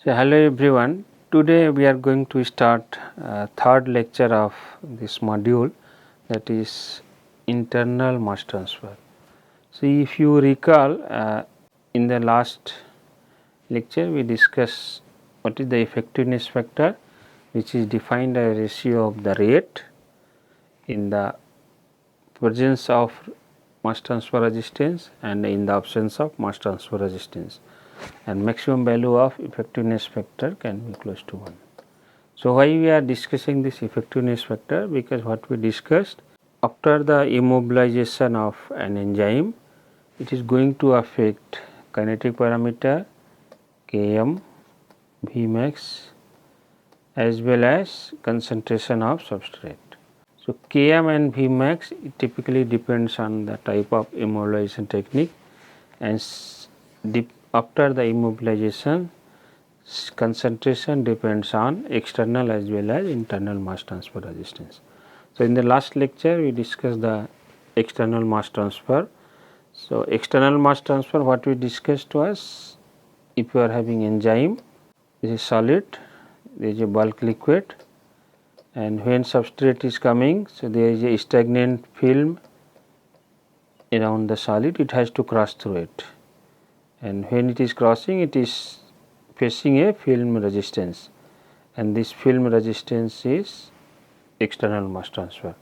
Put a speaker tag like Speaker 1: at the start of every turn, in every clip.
Speaker 1: So, hello everyone. Today we are going to start third lecture of this module, that is internal mass transfer. So, if you recall, in the last lecture we discussed what is the effectiveness factor, which is defined as a ratio of the rate in the presence of mass transfer resistance and in the absence of mass transfer resistance, and maximum value of effectiveness factor can be close to 1. So, why we are discussing this effectiveness factor? Because what we discussed, after the immobilization of an enzyme, it is going to affect kinetic parameter Km, Vmax as well as concentration of substrate. So, Km and Vmax typically depends on the type of immobilization technique, and after the immobilization concentration depends on external as well as internal mass transfer resistance. So, in the last lecture we discussed the external mass transfer. So, external mass transfer, what we discussed was, if you are having enzyme, this is solid, there is a bulk liquid, and when substrate is coming, so there is a stagnant film around the solid, it has to cross through it, and when it is crossing, it is facing a film resistance, and this film resistance is external mass transfer.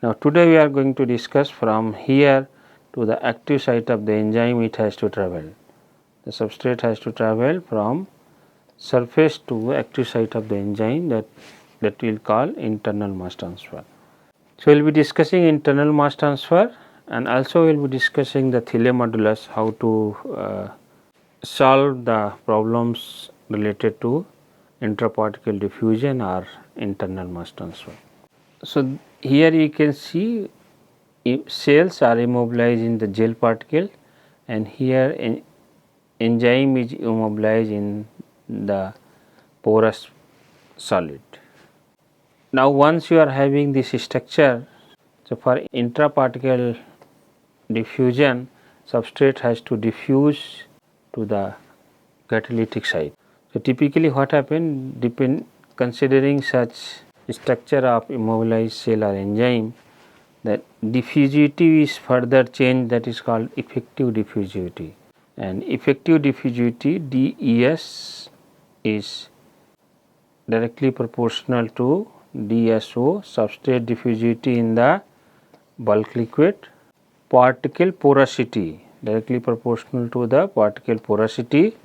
Speaker 1: Now, today we are going to discuss from here to the active site of the enzyme, it has to travel. The substrate has to travel from surface to active site of the enzyme, that we will call internal mass transfer. So, we will be discussing internal mass transfer, and also we will be discussing the Thiele modulus, how to solve the problems related to intraparticle diffusion or internal mass transfer. So, here you can see cells are immobilized in the gel particle, and here enzyme is immobilized in the porous solid. Now, once you are having this structure, so for intraparticle diffusion, substrate has to diffuse to the catalytic site. So, typically what happens, considering such structure of immobilized cell or enzyme, that diffusivity is further changed, that is called effective diffusivity, and effective diffusivity DES is directly proportional to DSO, substrate diffusivity in the bulk liquid, particle porosity directly proportional to the particle porosity,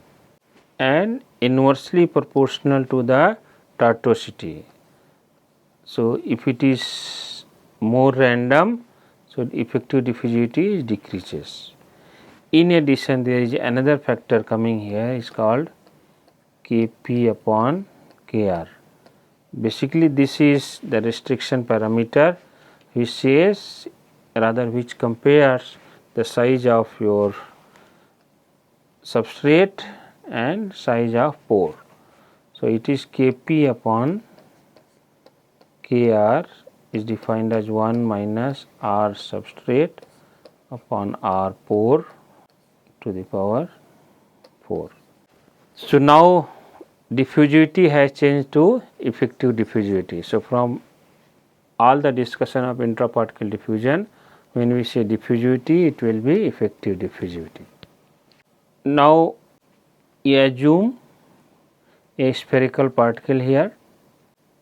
Speaker 1: and inversely proportional to the tortuosity. So, if it is more random, so effective diffusivity decreases. In addition, there is another factor coming here, is called Kp upon Kr. Basically, this is the restriction parameter which says, which compares the size of your substrate and size of pore. So, it is Kp upon Kr is defined as 1 minus R substrate upon R pore to the power 4. So, now diffusivity has changed to effective diffusivity. So, from all the discussion of intraparticle diffusion, when we say diffusivity, it will be effective diffusivity. Now, you assume a spherical particle here,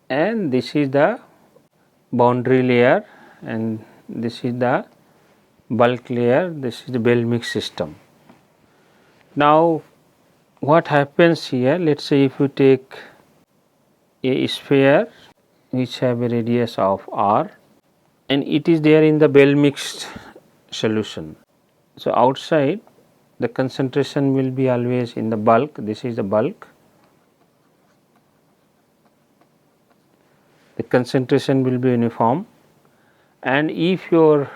Speaker 1: and this is the boundary layer, and this is the bulk layer, this is the Bell mix system. Now, what happens here, let us say if you take a sphere which have a radius of r, and it is there in the Bell mixed solution. So, outside the concentration will be always in the bulk, this is the bulk, the concentration will be uniform, and if your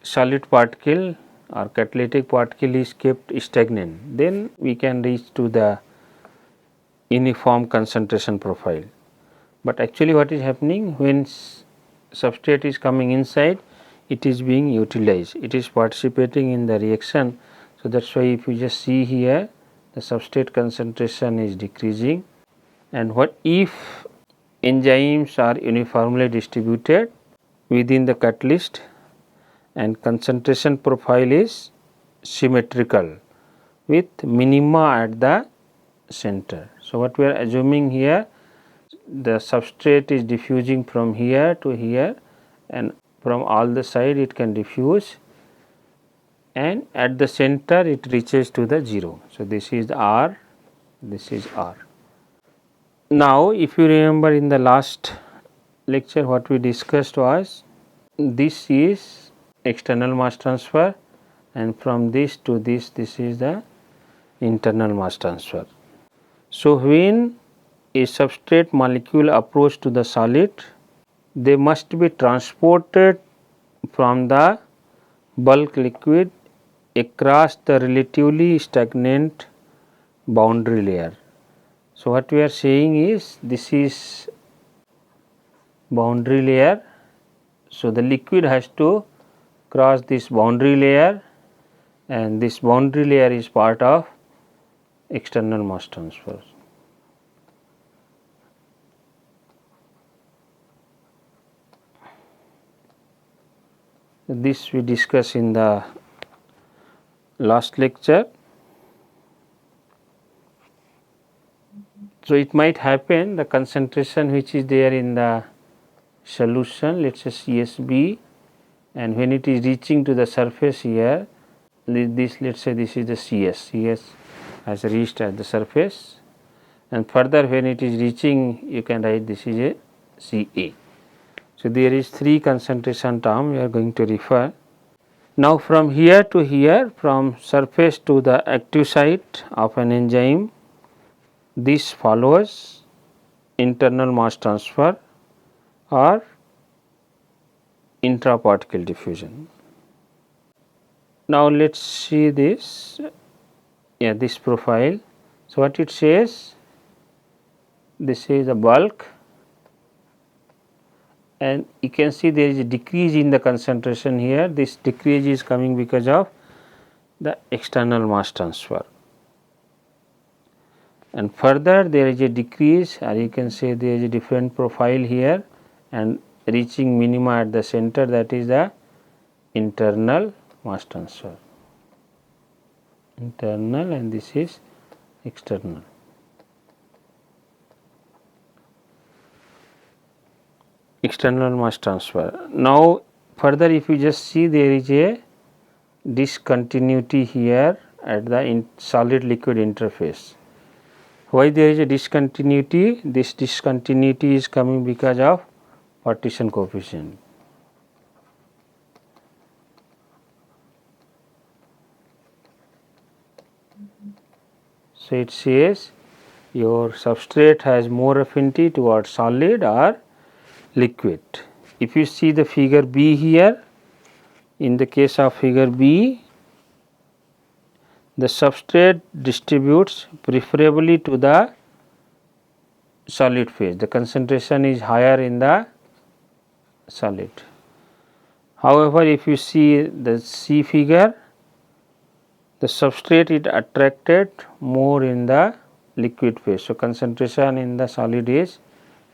Speaker 1: solid particle or catalytic particle is kept stagnant, then we can reach to the uniform concentration profile. But actually what is happening, when substrate is coming inside, it is being utilized, it is participating in the reaction. So, that is why if you just see here, the substrate concentration is decreasing. And what if enzymes are uniformly distributed within the catalyst and concentration profile is symmetrical with minima at the center. So, what we are assuming here, the substrate is diffusing from here to here and from all the side it can diffuse, and at the center it reaches to the 0. So, this is R, this is R. Now, if you remember in the last lecture what we discussed was, this is external mass transfer and from this to this is the internal mass transfer. So, when a substrate molecule approach to the solid, they must be transported from the bulk liquid across the relatively stagnant boundary layer. So, what we are saying is, this is boundary layer. So, the liquid has to cross this boundary layer, and this boundary layer is part of external mass transfer. This we discussed in the last lecture. So, it might happen the concentration which is there in the solution, let us say CSB, and when it is reaching to the surface here, this let us say this is the CS has reached at the surface, and further when it is reaching you can write this is a CA. So, there is 3 concentration term we are going to refer. Now, from here to here, from surface to the active site of an enzyme, this follows internal mass transfer or intraparticle diffusion. Now, let us see this, this profile. So, what it says, this is the bulk, and you can see there is a decrease in the concentration here. This decrease is coming because of the external mass transfer, and further there is a decrease, or you can say there is a different profile here and reaching minima at the center, that is the internal mass transfer, internal, and this is external. External mass transfer. Now, further if you just see, there is a discontinuity here at the solid liquid interface. Why there is a discontinuity? This discontinuity is coming because of partition coefficient. So, it says your substrate has more affinity towards solid or liquid. If you see the figure B here, in the case of figure B, the substrate distributes preferably to the solid phase. The concentration is higher in the solid. However, if you see the C figure, the substrate is attracted more in the liquid phase. So, concentration in the solid is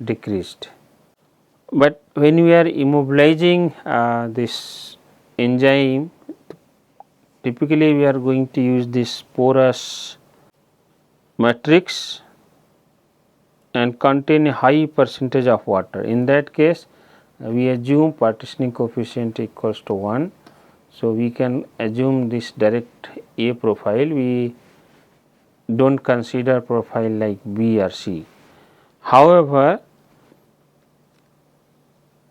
Speaker 1: decreased. But when we are immobilizing this enzyme, typically we are going to use this porous matrix and contain a high percentage of water. In that case, we assume partitioning coefficient equals to 1. So, we can assume this direct A profile, we do not consider profile like B or C. However,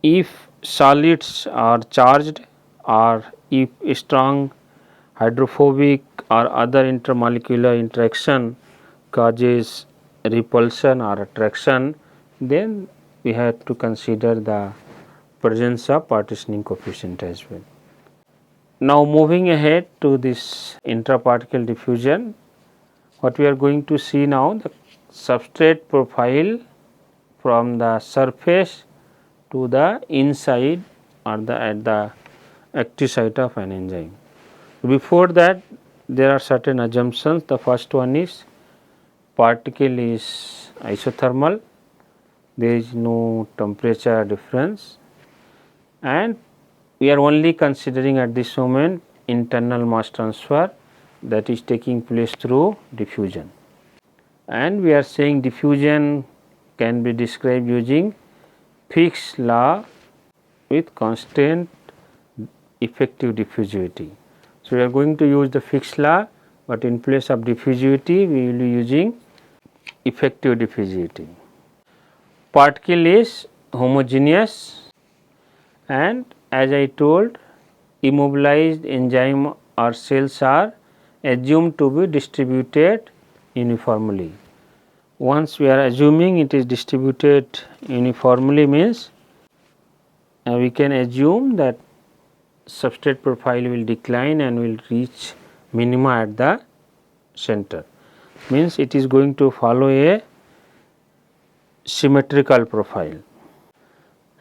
Speaker 1: if solids are charged, or if strong hydrophobic or other intermolecular interaction causes repulsion or attraction, then we have to consider the presence of partitioning coefficient as well. Now, moving ahead to this intraparticle diffusion, what we are going to see now, the substrate profile from the surface to the inside or at the active site of an enzyme. Before that, there are certain assumptions. The first one is particle is isothermal, there is no temperature difference, and we are only considering at this moment internal mass transfer that is taking place through diffusion, and we are saying diffusion can be described using fixed law with constant effective diffusivity. So, we are going to use the fixed law, but in place of diffusivity we will be using effective diffusivity. Particle is homogeneous, and as I told, immobilized enzyme or cells are assumed to be distributed uniformly. Once we are assuming it is distributed uniformly, means we can assume that substrate profile will decline and will reach minima at the center, means it is going to follow a symmetrical profile.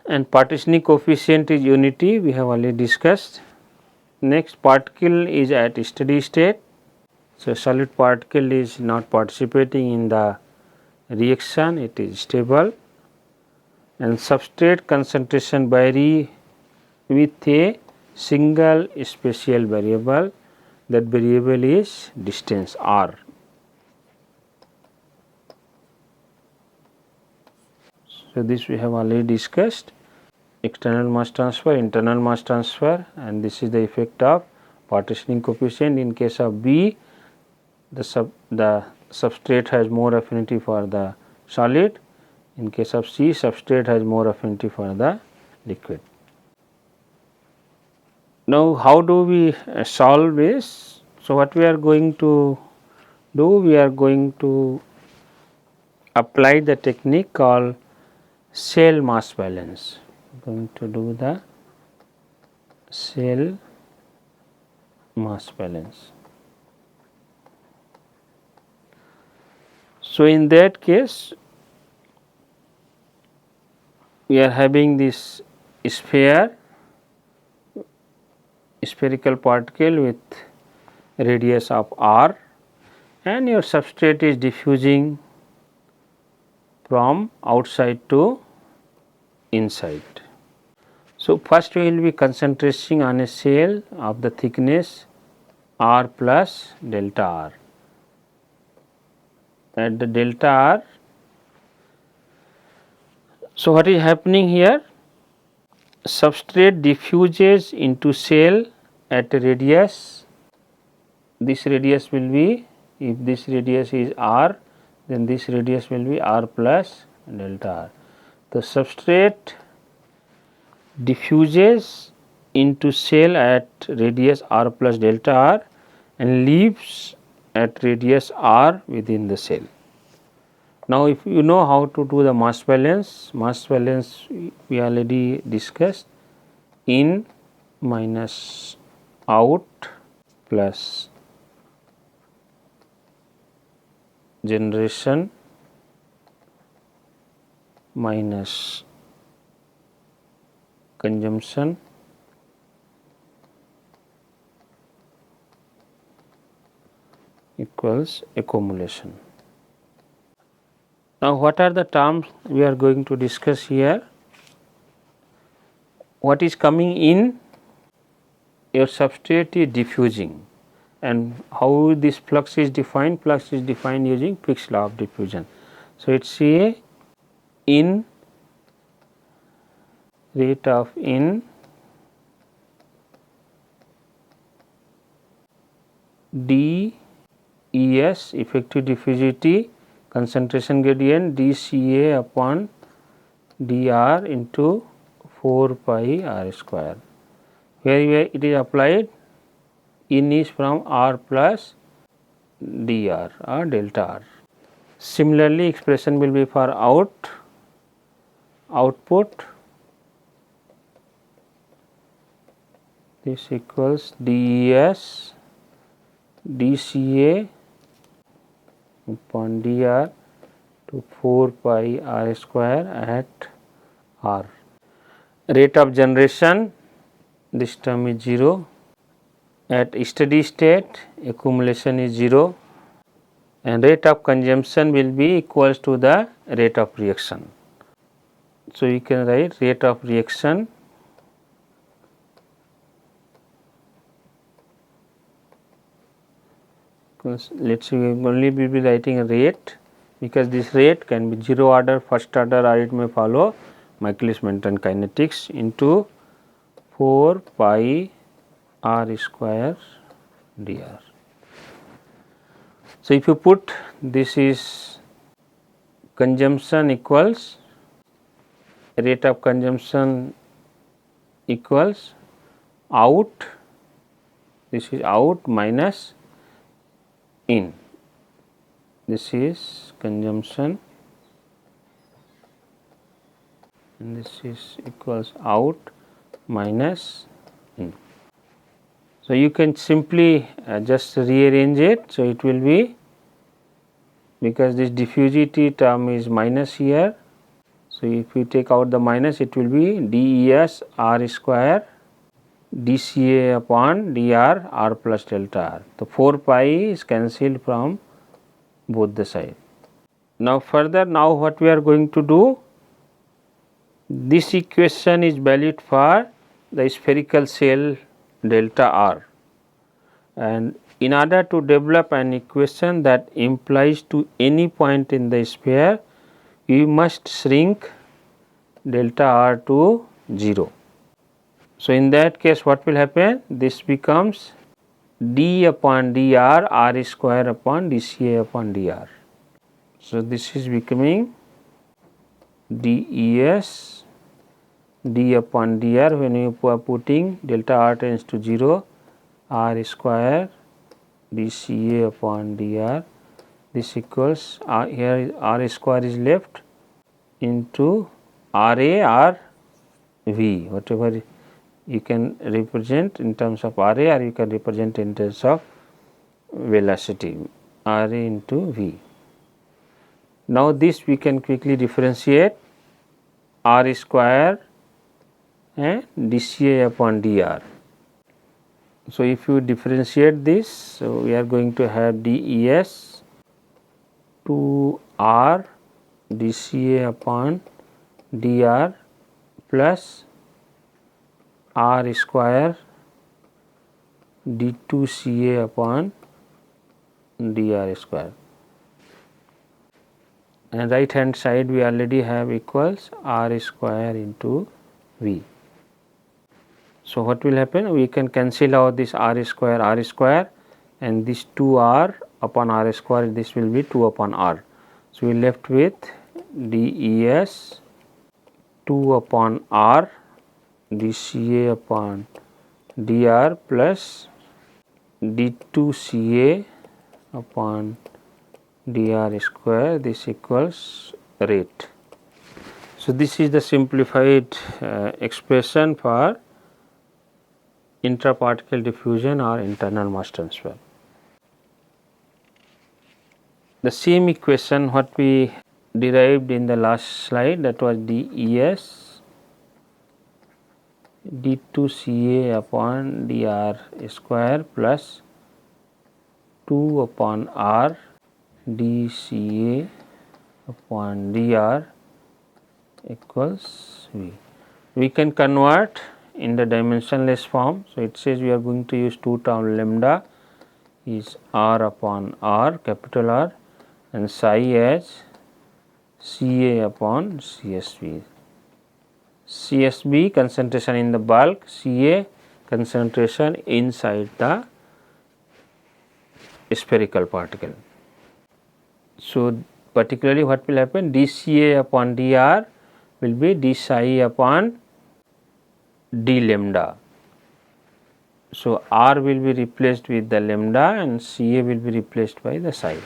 Speaker 1: And partitioning coefficient is unity, we have already discussed. Next, particle is at steady state. So, solid particle is not participating in the reaction, it is stable, and substrate concentration vary with a single spatial variable, that variable is distance r. So, this we have already discussed, external mass transfer, internal mass transfer, and this is the effect of partitioning coefficient. In case of B, the substrate has more affinity for the solid. In case of C, substrate has more affinity for the liquid. Now, how do we solve this? So, what we are going to do? We are going to apply the technique called cell mass balance. We are going to do the cell mass balance. So, in that case, we are having this sphere, spherical particle with radius of r, and your substrate is diffusing from outside to inside. So, first we will be concentrating on a cell of the thickness r plus delta r. At the delta r, so what is happening here? Substrate diffuses into cell at a radius. This radius will be, if this radius is r, then this radius will be r plus delta r. The substrate diffuses into cell at radius r plus delta r and leaves at radius r within the cell. Now, if you know how to do the mass balance we already discussed, in minus out plus generation minus consumption equals accumulation. Now, what are the terms we are going to discuss here? What is coming in? Your substrate is diffusing, and how this flux is defined? Flux is defined using Fick's law of diffusion. So, it is a in rate of in dEs effective diffusivity concentration gradient dCA upon dr into 4 pi r square. Where it is applied, in is from r plus dr or delta r. Similarly, expression will be for output, this equals dEs dCA upon dr to 4 pi r square at r. Rate of generation, this term is 0, At steady state, accumulation is 0 and rate of consumption will be equals to the rate of reaction. So, you can write rate of reaction let us say we only will be writing a rate, because this rate can be 0 order, first order, or it may follow Michaelis-Menten kinetics into 4 pi r square dr. So, if you put this is consumption equals rate of consumption equals out, this is out minus in, this is consumption and this is equals out minus in. So, you can simply just rearrange it. So, it will be, because this diffusivity term is minus here. So, if you take out the minus, it will be DES r square dCA upon dr r plus delta r. So, 4 pi is cancelled from both the sides. Now, further, now what we are going to do, this equation is valid for the spherical shell delta r, and in order to develop an equation that implies to any point in the sphere, you must shrink delta r to 0. So, in that case what will happen, this becomes d upon dr r square upon dCA upon dr. So, this is becoming DES d upon dr, when you are putting delta r tends to 0, r square dCA upon dr, this equals here r square is left into RA or V, whatever you can represent in terms of RA, or you can represent in terms of velocity, RA into V. Now, this we can quickly differentiate r square and dCA upon dr. So, if you differentiate this, so we are going to have DES 2r dCA upon dr plus r square d2CA upon dr square, and right hand side we already have equals r square into V. So, what will happen, we can cancel out this r square and this 2r upon r square, this will be 2 upon r. So, we are left with DES 2 upon r dCA upon dr plus d2CA upon dr square, this equals rate. So, this is the simplified expression for intraparticle diffusion or internal mass transfer. The same equation what we derived in the last slide, that was DES d2CA upon dr square plus 2 upon r dCA upon dr equals V. We can convert in the dimensionless form. So, it says we are going to use 2 term lambda is r upon r, capital R, and psi as Ca upon CSV. CSV concentration in the bulk, Ca concentration inside the spherical particle. So, particularly what will happen, dCA upon dr will be d psi upon d lambda. So, r will be replaced with the lambda and Ca will be replaced by the psi.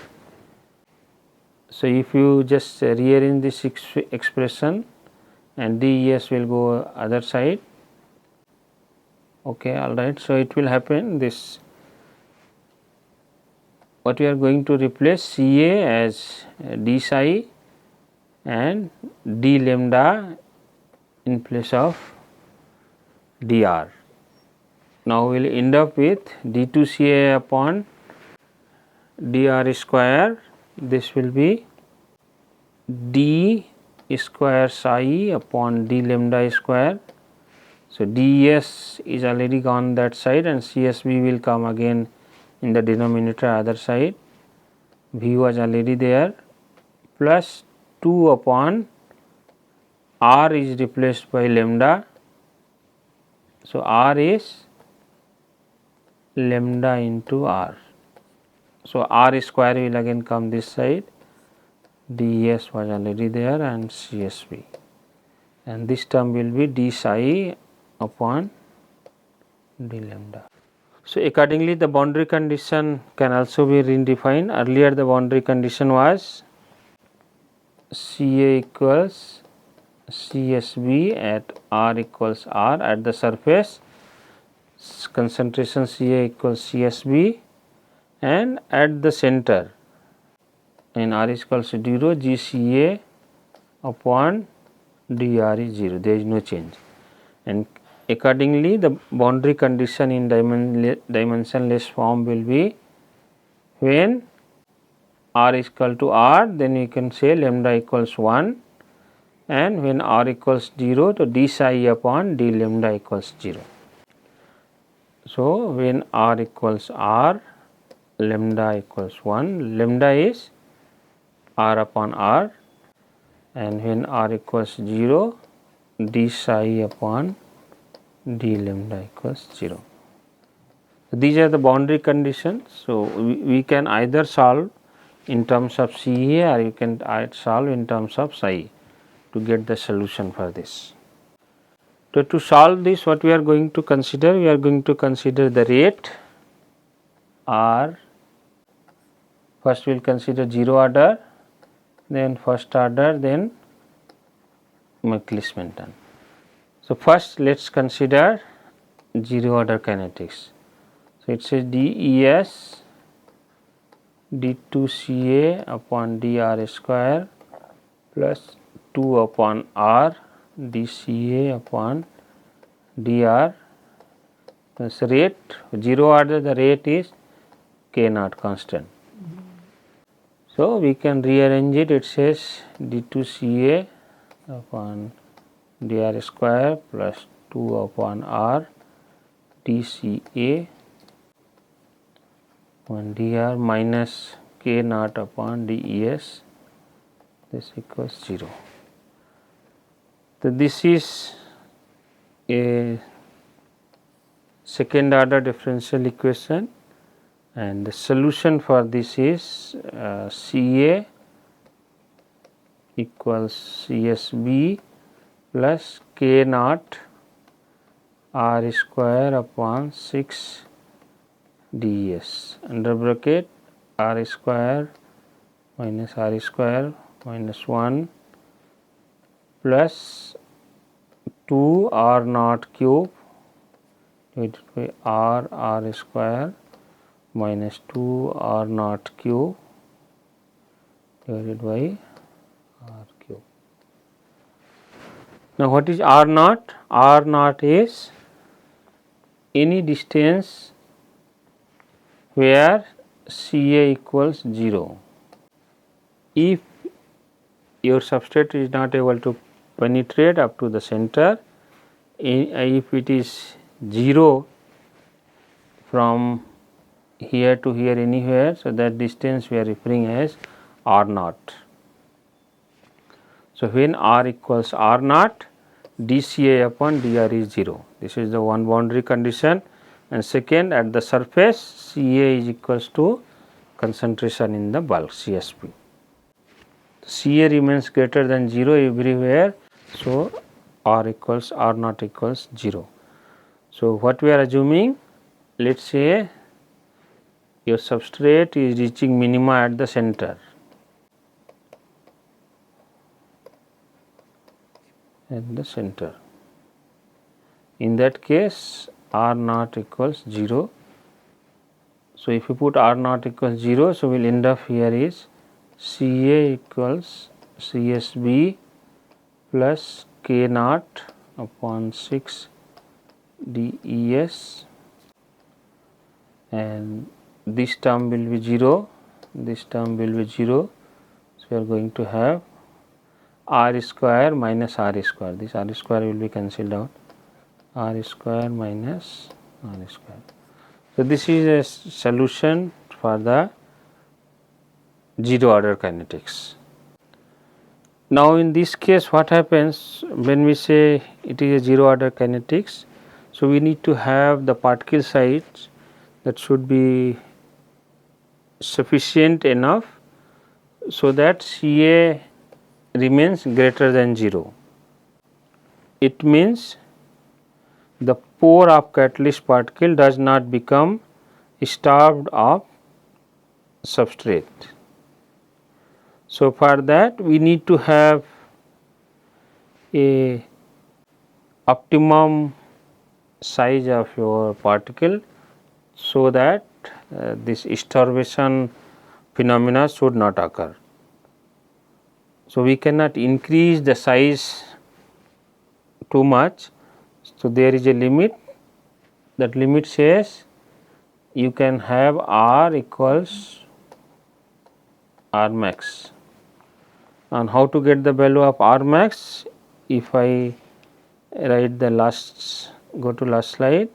Speaker 1: So, if you just rearrange this expression and DES will go other side, okay, all right. So, it will happen this, what we are going to replace Ca as d psi and d lambda in place of dr. Now we will end up with d2Ca upon dr square. This will be d square psi upon d lambda square. So, ds is already gone that side and CSV will come again in the denominator other side. V was already there, plus 2 upon r is replaced by lambda. So, r is lambda into r. So, r square will again come this side, ds was already there and CSV, and this term will be d psi upon d lambda. So, accordingly the boundary condition can also be redefined. Earlier the boundary condition was Ca equals CSV at r equals r at the surface, concentration Ca equals CSV, and at the center in r is equals to 0, GCA upon dr is 0, there is no change. And accordingly the boundary condition in dimensionless form will be when r is equal to r, then you can say lambda equals 1, and when r equals 0, to d psi upon d lambda equals 0. So, when r equals r, lambda equals 1, lambda is r upon r, and when r equals 0, d psi upon d lambda equals 0. These are the boundary conditions. So, we can either solve in terms of Ca or you can solve in terms of psi to get the solution for this. So, to solve this, what we are going to consider? We are going to consider the rate r. First we will consider 0 order, then first order, then Michaelis-Menten. So, first let us consider 0 order kinetics. So, it says dEs d2Ca upon dr square plus 2 upon r dCa upon dr. This rate 0 order, the rate is k naught constant. So, we can rearrange it. It says d2Ca upon dr square plus 2 upon r dCa upon dr minus k naught upon dEs, this equals 0. So, this is a second order differential equation, and the solution for this is Ca equals CSV plus k naught r square upon 6 ds under bracket r square minus 1 plus 2 r naught cube divided by r square minus 2 r naught cube divided by r cube. Now, what is r naught? R naught is any distance where Ca equals 0. If your substrate is not able to penetrate up to the center, if it is 0 from here to here anywhere, so that distance we are referring as r naught. So, when r equals r naught, dCa upon dr is 0. This is the one boundary condition, and second, at the surface Ca is equals to concentration in the bulk CSP. Ca remains greater than 0 everywhere. So, r naught equals 0. So, what we are assuming, let us say your substrate is reaching minima at the center. In that case, r naught equals 0. So, if you put r naught equals 0, so we will end up here is Ca equals CSV plus k naught upon 6 dEs and this term will be 0, this term will be 0. So, we are going to have r square minus r square, this r square will be cancelled out, r square minus r square. So, this is a solution for the zero order kinetics. Now, in this case what happens when we say it is a zero order kinetics? So, we need to have the particle size that should be sufficient enough so that Ca remains greater than 0. It means the pore of catalyst particle does not become starved of substrate. So, for that we need to have a optimum size of your particle, so that this starvation phenomena should not occur. So, we cannot increase the size too much. So, there is a limit, that limit says you can have R equals R max. And how to get the value of R max? If I write the last, go to last slide,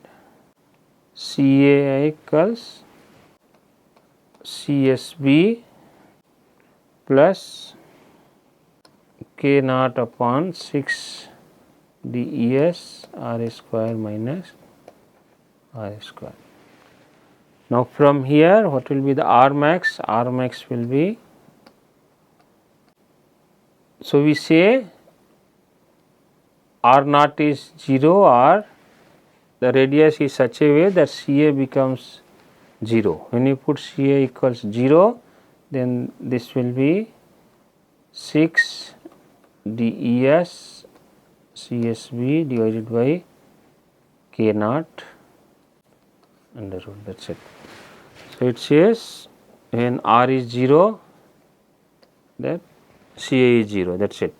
Speaker 1: Ca equals CSB plus K naught upon 6 DES R square minus R square. Now, from here what will be the R max? R max will be, so we say R naught is 0 or the radius is such a way that Ca becomes 0. When you put Ca equals 0, then this will be 6 DES CSB divided by K naught under root, that is it. So, it says when R is 0, that Ca is 0, that is it.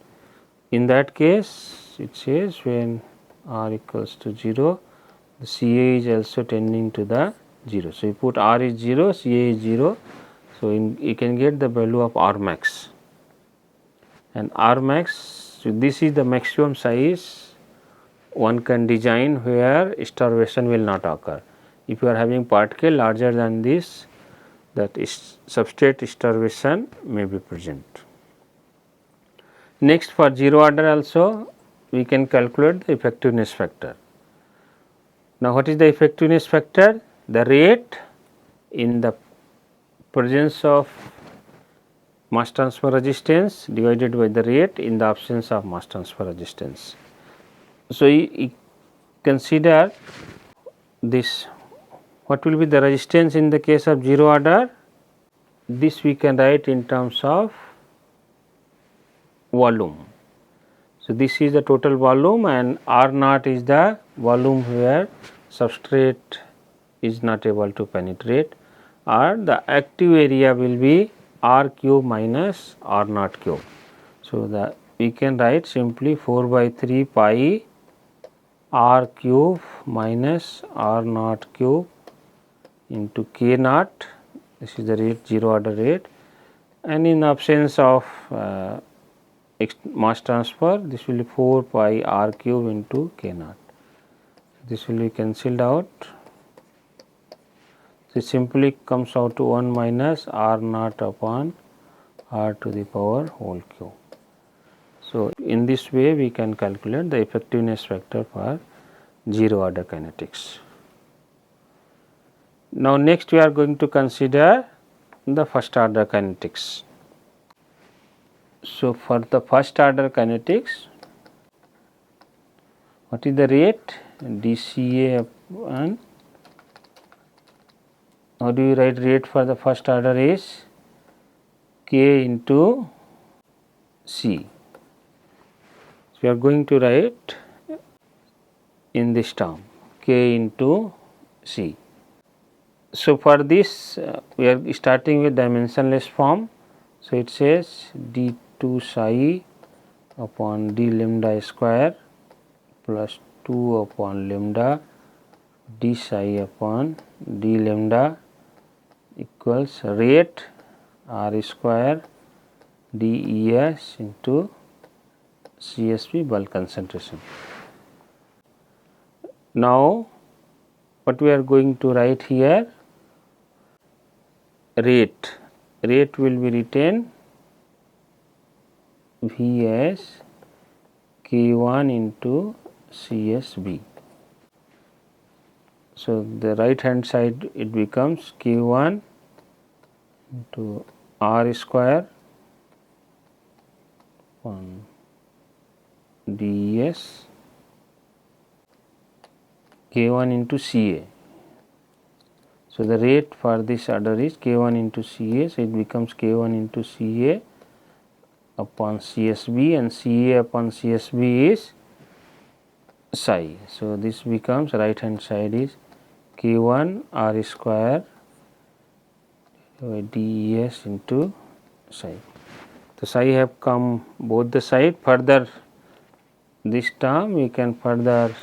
Speaker 1: In that case it says when R equals to 0, the Ca is also tending to the 0. So, you put R is 0, Ca is 0. So, you can get the value of R max, and R max, so this is the maximum size one can design where starvation will not occur. If you are having particle larger than this, that is substrate starvation may be present. Next, for zero order also we can calculate the effectiveness factor. Now, what is the effectiveness factor? The rate in the presence of mass transfer resistance divided by the rate in the absence of mass transfer resistance. So, you consider this, what will be the resistance in the case of zero order? This we can write in terms of volume. So, this is the total volume, and R naught is the volume where substrate is not able to penetrate, or the active area will be R cube minus R naught cube. So, we can write simply 4 by 3 pi R cube minus R naught cube into K naught, this is the rate, zero order rate, and in absence of mass transfer, this will be 4 pi R cube into K naught. This will be cancelled out. This simply comes out to 1 minus R naught upon R to the power whole cube. So, in this way we can calculate the effectiveness factor for zero order kinetics. Now, next we are going to consider the first order kinetics. So, for the first order kinetics, what is the rate? dCA upon, how do you write rate for the first order is K into C. So, we are going to write in this term K into C. So, for this we are starting with dimensionless form. So, it says d2 psi upon d lambda square plus 2 upon lambda d psi upon d lambda equals rate r square DES into CSP bulk concentration. Now, what we are going to write here, rate will be written V as K1 into CSB. So, the right hand side it becomes K1 into R square on DES K1 into CA. So, the rate for this order is K1 into CA, so it becomes K1 into CA upon CSB, and CA upon CSB is psi. So, this becomes right hand side is K1 R square by DES into psi. So, psi have come both the side. Further this term we can further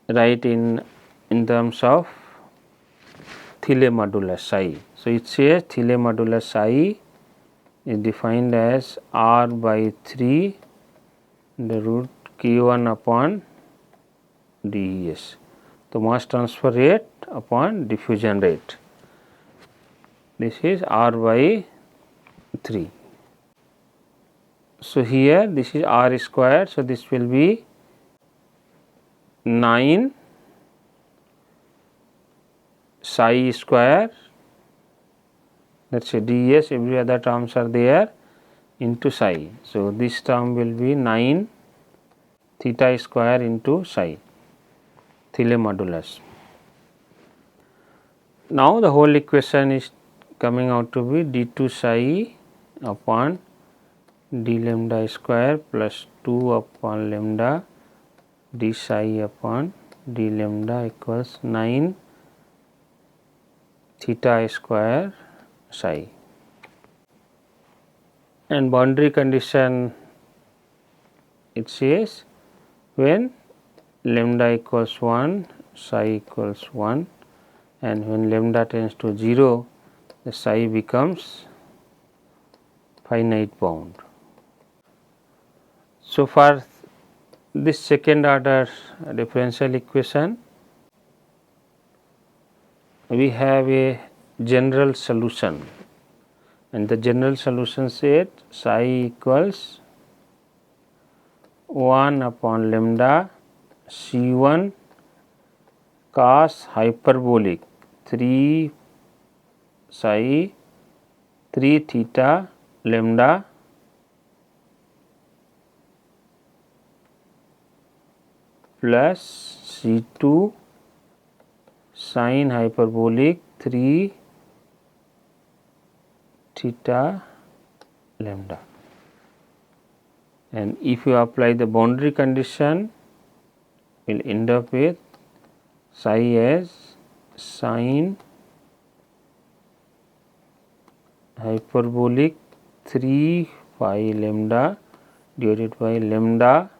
Speaker 1: write in terms of Thiele modulus psi. So, it says Thiele modulus psi is defined as R by 3 the root K1 upon DES. So, mass transfer rate upon diffusion rate. This is R by 3. So, here this is R square. So, this will be 9 psi square, let us say ds, every other terms are there, into psi. So, this term will be 9 theta square into psi, Thiele modulus. Now, the whole equation is coming out to be d2 psi upon d lambda square plus 2 upon lambda d psi upon d lambda equals 9 theta square psi. And boundary condition it says when lambda equals 1, psi equals 1, and when lambda tends to 0, the psi becomes finite bound. So, for this second order differential equation, we have a general solution, and the general solution said psi equals 1 upon lambda C1 cos hyperbolic 3 psi 3 theta lambda plus C2 sin hyperbolic 3 theta lambda. And if you apply the boundary condition, we will end up with psi as sin hyperbolic 3 phi lambda divided by lambda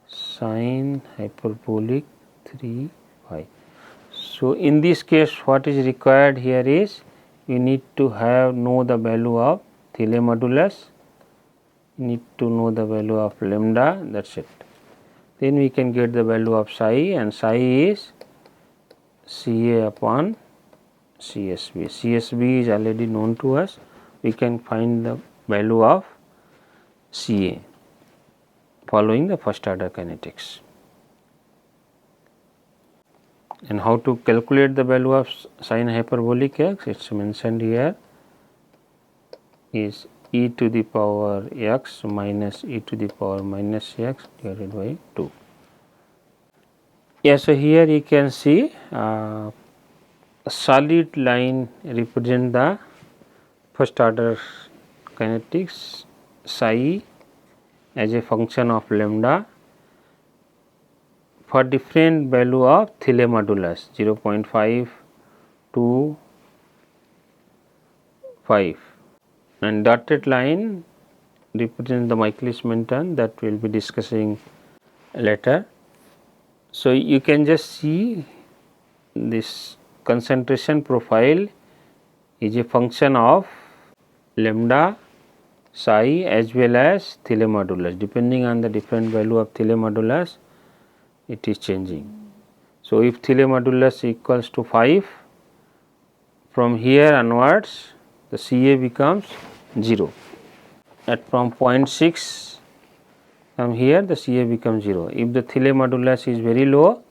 Speaker 1: sin hyperbolic 3 phi. So, in this case what is required here is you need to know the value of Thiele modulus, you need to know the value of lambda, that is it. Then we can get the value of psi, and psi is Ca upon CSB. CSB is already known to us, we can find the value of Ca following the first order kinetics. And how to calculate the value of sin hyperbolic x, it is mentioned here, is e to the power x minus e to the power minus x divided by 2. Yeah, so here you can see a solid line represent the first order kinetics psi as a function of lambda for different value of Thiele modulus 0.5 to 5, and dotted line represents the Michaelis Menten that we will be discussing later. So, you can just see this concentration profile is a function of lambda, psi as well as theta modulus. Depending on the different value of theta modulus, it is changing. So, if theta modulus equals to 5, from here onwards the Ca becomes 0. At from 0.6 from here the Ca becomes 0. If the theta modulus is very low,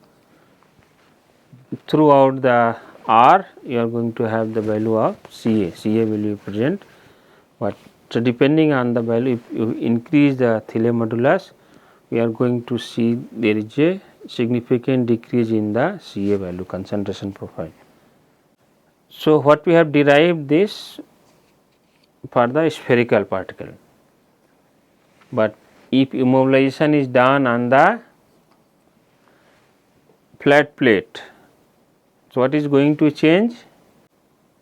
Speaker 1: throughout the R you are going to have the value of Ca. Ca will be present, but so depending on the value, if you increase the theta modulus, we are going to see there is a significant decrease in the Ca value concentration profile. So, what we have derived this for the spherical particle, but if immobilization is done on the flat plate, so what is going to change?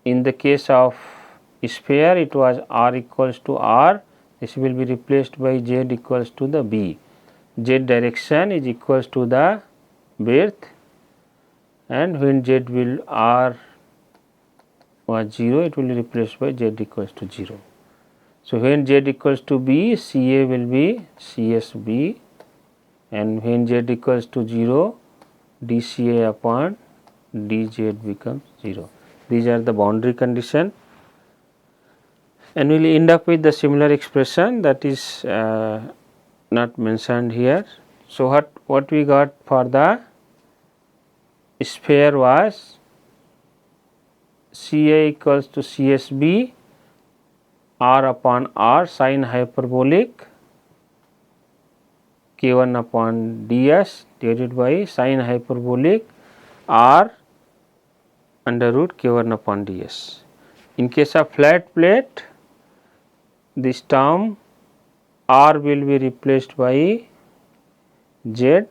Speaker 1: In the case of sphere, it was R equals to R, this will be replaced by Z equals to the B. Z direction is equals to the breadth, and when Z will R was 0, it will be replaced by Z equals to 0. So, when Z equals to B, Ca will be Csb, and when Z equals to 0, dCa upon dZ becomes 0. These are the boundary condition, and we will end up with the similar expression that is not mentioned here. So, what we got for the sphere was Ca equals to Csb R upon R sin hyperbolic K1 upon ds divided by sin hyperbolic R under root K1 upon ds. In case of flat plate, this term R will be replaced by Z,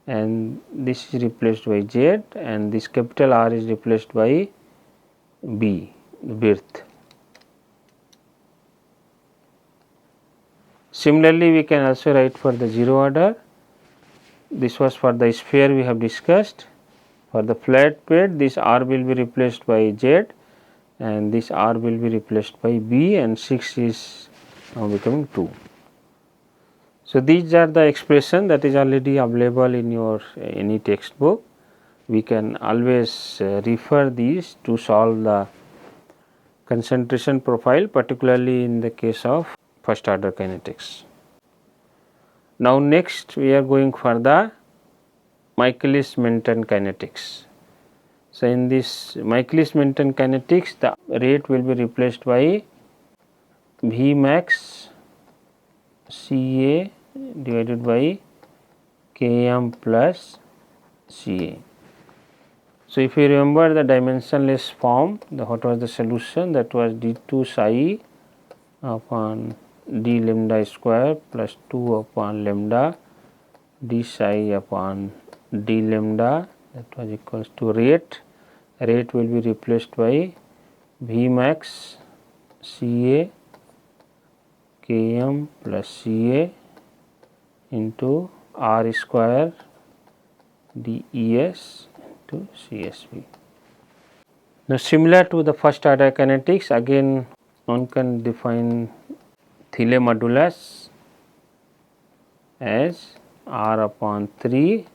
Speaker 1: and this is replaced by Z, and this capital R is replaced by B, breadth. Similarly, we can also write for the 0 order. This was for the sphere we have discussed. For the flat plate, this R will be replaced by Z, and this R will be replaced by B, and 6 is now becoming 2. So, these are the expression that is already available in your any textbook. We can always refer these to solve the concentration profile, particularly in the case of first order kinetics. Now, next we are going for the Michaelis-Menten kinetics. So, in this Michaelis-Menten kinetics, the rate will be replaced by V max Ca divided by Km plus Ca. So, if you remember the dimensionless form, what was the solution? That was d2 psi upon d lambda square plus 2 upon lambda d psi upon d lambda, that was equals to rate. Rate will be replaced by V max Ca Km plus Ca into R square dEs into Csb. Now, similar to the first order kinetics, again one can define theta modulus as R upon 3.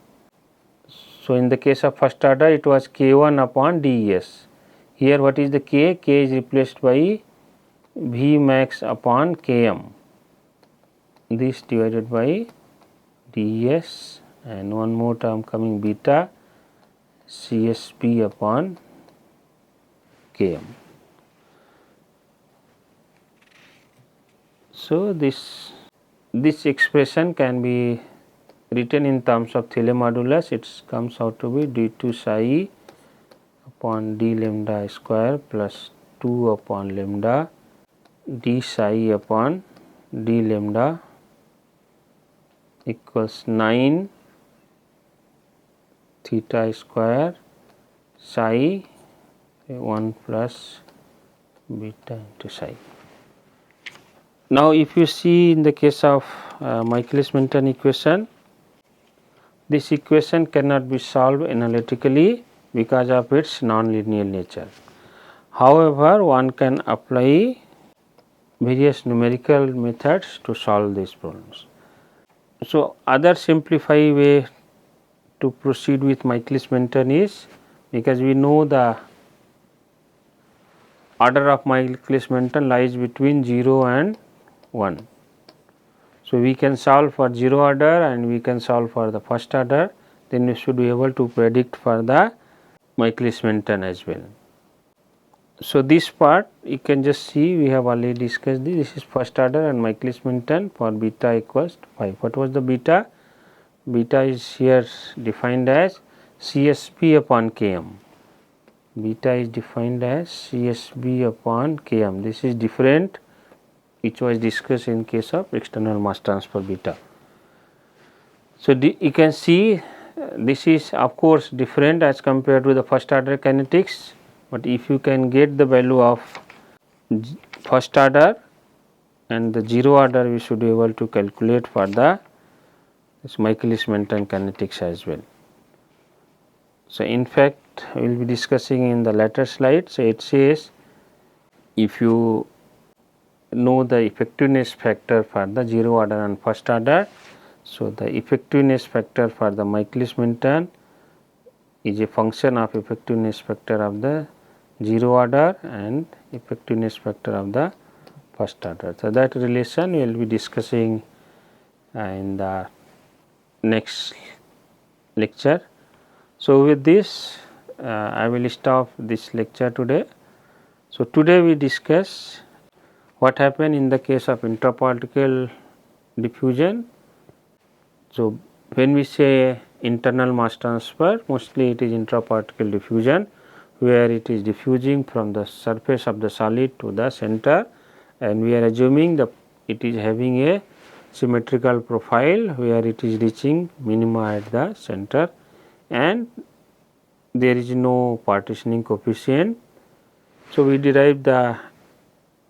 Speaker 1: So, in the case of first order, it was K1 upon dEs. Here what is the K? K is replaced by V max upon Km, this divided by dEs, and one more term coming beta Csb upon Km. So, this expression can be written in terms of theta modulus. It comes out to be d2 psi upon d lambda square plus 2 upon lambda d psi upon d lambda equals 9 theta square psi 1 plus beta into psi. Now, if you see in the case of Michaelis-Menten equation, this equation cannot be solved analytically because of its non-linear nature. However, one can apply various numerical methods to solve these problems. So, other simplified way to proceed with Michaelis-Menten is, because we know the order of Michaelis-Menten lies between 0 and 1. So, we can solve for 0 order and we can solve for the first order, then we should be able to predict for the Michaelis-Menten as well. So, this part you can just see, we have already discussed this is first order and Michaelis-Menten for beta equals 5. What was the beta? Beta is here defined as CSB upon Km. Beta is defined as CSB upon Km. This is different, which was discussed in case of external mass transfer beta. So, you can see this is of course different as compared to the first order kinetics, but if you can get the value of first order and the 0 order, we should be able to calculate for the Michaelis-Menten kinetics as well. So, in fact, we will be discussing in the later slide. So, it says if you know the effectiveness factor for the 0 order and first order. So, the effectiveness factor for the Michaelis-Menten is a function of effectiveness factor of the 0 order and effectiveness factor of the first order. So, that relation we will be discussing in the next lecture. So, with this I will stop this lecture today. So, today we discuss what happened in the case of intraparticle diffusion. So, when we say internal mass transfer, mostly it is intraparticle diffusion, where it is diffusing from the surface of the solid to the center, and we are assuming that it is having a symmetrical profile where it is reaching minima at the center and there is no partitioning coefficient. So, we derive the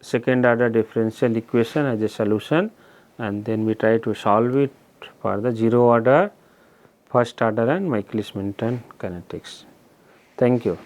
Speaker 1: second order differential equation as a solution and then we try to solve it for the 0 order, first order and Michaelis-Menten kinetics. Thank you.